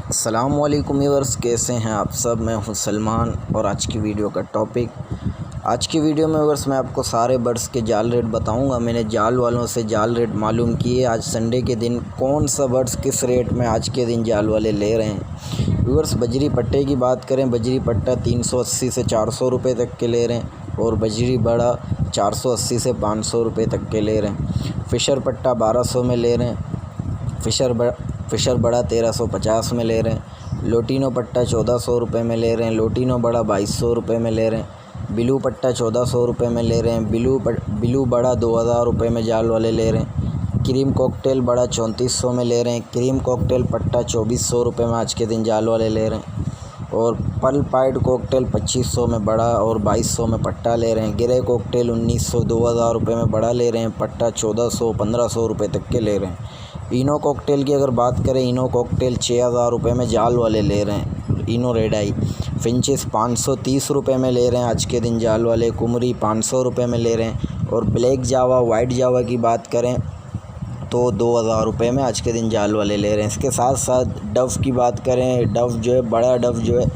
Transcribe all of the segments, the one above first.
अस्सलामुअलैकुम व्यूअर्स, कैसे हैं आप सब। मैं हूं सलमान और आज की वीडियो का टॉपिक, आज की वीडियो में व्यूअर्स मैं आपको सारे बर्ड्स के जाल रेट बताऊंगा। मैंने जाल वालों से जाल रेट मालूम किए आज संडे के दिन कौन सा बर्ड्स किस रेट में आज के दिन जाल वाले ले रहे हैं। व्यूअर्स बजरी पट्टे की बात करें, बजरी पट्टा 380 से 400 रुपये तक के ले रहे हैं और बजरी बड़ा 480 से 500 रुपये तक के ले रहे हैं। फ़िशर पट्टा 1200 में ले रहे हैं। फ़िशर बड़ा 1350 में ले रहे हैं। लोटिनो पट्टा 1400 रुपये में ले रहे हैं। लोटिनो बड़ा 2200 रुपये में ले रहे हैं। बिलू पट्टा 1400 रुपये में ले रहे हैं। बिलू बड़ा 2000 रुपये में जाल वाले ले रहे हैं। क्रीम कॉकटेल बड़ा 3400 में ले रहे हैं। क्रीम कॉकटेल पट्टा 2400 रुपये में आज के दिन जाल वाले ले रहे हैं। और पल पाइड कॉकटेल 2500 में बड़ा और 2200 में पट्टा ले रहे हैं। गिरे कॉकटेल 1900 2000 रुपये में बड़ा ले रहे हैं। पट्टा 1400 1500 रुपये तक के ले रहे हैं। इनो कॉकटेल की अगर बात करें, इनो कॉकटेल 6000 रुपये में जाल वाले ले रहे हैं। इनो रेड आई फिंचेस 530 रुपये में ले रहे हैं आज के दिन जाल वाले। कुमरी 500 रुपये में ले रहे हैं। और ब्लैक जावा वाइट जावा की बात करें तो 2000 रुपये में आज के दिन जाल वाले ले रहे हैं। इसके साथ साथ डव की बात करें, डव जो है बड़ा डव जो है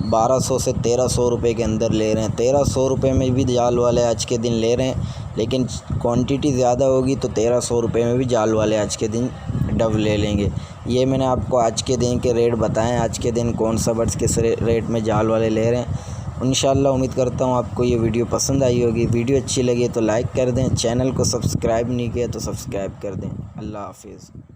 1200 से 1300 रुपये के अंदर ले रहे हैं। 1300 रुपये में भी जाल वाले आज के दिन ले रहे हैं, लेकिन क्वांटिटी ज़्यादा होगी तो 1300 रुपये में भी जाल वाले आज के दिन डव ले लेंगे। ये मैंने आपको आज के दिन के रेट बताएं, आज के दिन कौन सा बर्ड्स किस रेट में जाल वाले ले रहे हैं। इंशाल्लाह उम्मीद करता हूँ आपको ये वीडियो पसंद आई होगी। वीडियो अच्छी लगी तो लाइक कर दें, चैनल को सब्सक्राइब नहीं किया तो सब्सक्राइब कर दें। अल्लाह हाफिज़।